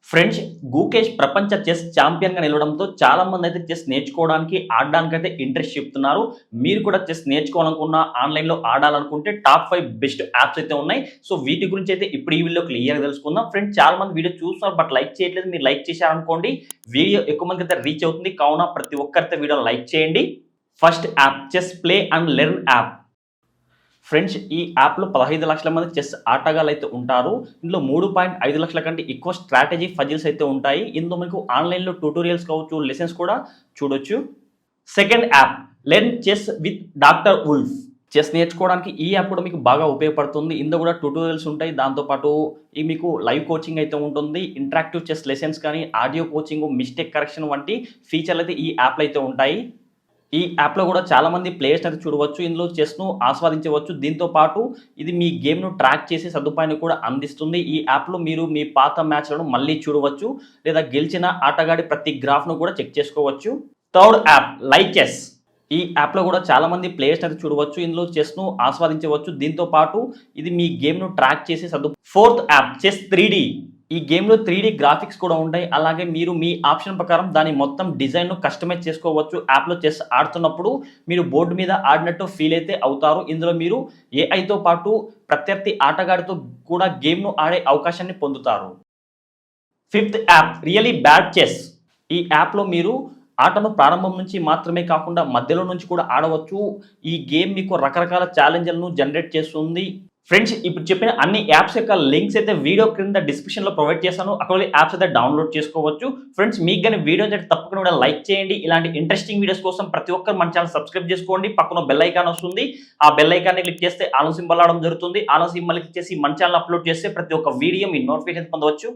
Friends, Gukesh ప్రపంచ chess ఛాంపియన్‌గా నిలవడంతో చాలామంది అయితే చెస్ నేర్చుకోవడానికి, ఆడడానికైతే ఇంట్రెస్ట్ చూపుతున్నారు. మీరు కూడా చెస్ నేర్చుకోవాలనుకున్న, ఆన్‌లైన్‌లో ఆడాలనుకుంటే టాప్ 5 బెస్ట్ యాప్స్ అయితే ఉన్నాయి. సో, వీటి గురించి అయితే ఇప్పుడు ఈ వీడియోలో క్లియర్‌గా తెలుసుకుందాం. ఫ్రెండ్స్, చాలామంది వీడియో చూస్తున్నారు బట్ లైక్ చేయట్లేదు. మీరు లైక్ చేశారనుకోండి వీడియో ఎక్కువ మందికైతే రీచ్ అవుతుంది. కావున ప్రతి ఒక్కరైతే వీడియోని లైక్ చేయండి. First app chess play and learn app. Friends, ఈ యాప్‌లో 15 లక్షల మంది చెస్ ఆటగాళ్ళైతే ఉంటారు. ఇందులో 3.5 లక్షల కంటే ఎక్కువ స్ట్రాటజీ పజిల్స్ అయితే ఉంటాయి. ఇందులో మీకు ఆన్‌లైన్‌లో ట్యుటోరియల్స్ కావచ్చు, లెసన్స్ కూడా చూడొచ్చు. Second app learn chess with doctor wolf. Chess నేర్చుకోవడానికి ఈ యాప్ కూడా మీకు బాగా ఉపయోగపడుతుంది. ఇందులో కూడా ట్యుటోరియల్స్ ఉంటాయి. దాంతో పాటు మీకు లైవ్ కోచింగ్ అయితే ఉంటుంది. ఇంటరాక్టివ్ చెస్ లెసన్స్ కానీ, ఆడియో కోచింగ్, మిస్టేక్ కరెక్షన్ వంటి ఫీచర్లు అయితే ఈ యాప్‌లో అయితే ఉంటాయి. ఈ యాప్‌లో కూడా చాలామంది ప్లేయర్స్‌ని అయితే చూడవచ్చు. ఇందులో చెస్‌ను ఆస్వాదించవచ్చు. దీంతో పాటు ఇది మీ గేమ్‌ను ట్రాక్ చేసే సదుపాయాన్ని కూడా అందిస్తుంది. ఈ యాప్‌లో మీరు మీ పాత మ్యాచ్‌లను మళ్ళీ చూడవచ్చు. లేదా గెలిచిన ఆటగాడి ప్రతి గ్రాఫ్‌ను కూడా చెక్ చేసుకోవచ్చు. Third app live chess. ఈ యాప్‌లో కూడా చాలామంది ప్లేయర్స్‌ని అయితే చూడవచ్చు. ఇందులో చెస్‌ను ఆస్వాదించవచ్చు. దీంతో పాటు ఇది మీ గేమ్‌ను ట్రాక్ చేసే ఫోర్త్ యాప్ చెస్ 3డి. ఈ గేమ్‌లో 3డి గ్రాఫిక్స్ కూడా ఉంటాయి. అలాగే మీరు మీ ఆప్షన్ ప్రకారం దాని మొత్తం డిజైన్‌ను కస్టమైజ్ చేసుకోవచ్చు. యాప్‌లో చెస్ ఆడుతున్నప్పుడు మీరు బోర్డ్ మీద ఆడినట్టు ఫీల్ అయితే అవుతారు. ఇందులో మీరు ఏఐతో పాటు ప్రత్యర్థి ఆటగాడితో కూడా గేమ్‌ను ఆడే అవకాశాన్ని పొందుతారు. Fifth app really bad chess. ఈ యాప్‌లో మీరు ఆటను ప్రారంభం నుంచి మాత్రమే కాకుండా మధ్యలో నుంచి కూడా ఆడవచ్చు. ఈ గేమ్ మీకు రకరకాల ఛాలెంజ్‌లను జనరేట్ చేస్తుంది. ఫ్రెండ్స్, ఇప్పుడు చెప్పిన అన్ని యాప్స్ యొక్క లింక్స్ అయితే వీడియో క్రింద డిస్క్రిప్షన్‌లో ప్రొవైడ్ చేశాను. అక్కడ వెళ్లి యాప్స్ అయితే డౌన్‌లోడ్ చేసుకోవచ్చు. ఫ్రెండ్స్, మీకు గాని వీడియో నచ్చితే తప్పకుండా కూడా లైక్ చేయండి. ఇలాంటి ఇంట్రెస్టింగ్ వీడియోస్ కోసం ప్రతి ఒక్కరు మన ఛానెల్ సబ్స్క్రైబ్ చేసుకోండి. పక్కన బెల్ ఐకాన్ వస్తుంది. ఆ బెల్ ఐకాన్‌ని క్లిక్ చేస్తే ఆల్ సింబల్ రావడం జరుగుతుంది. ఆల్ సింబల్‌ని క్లిక్ చేసి మన ఛానెల్ అప్‌లోడ్ చేస్తే ప్రతి ఒక్క వీడియో మీ నోటిఫికేషన్ పొందవచ్చు.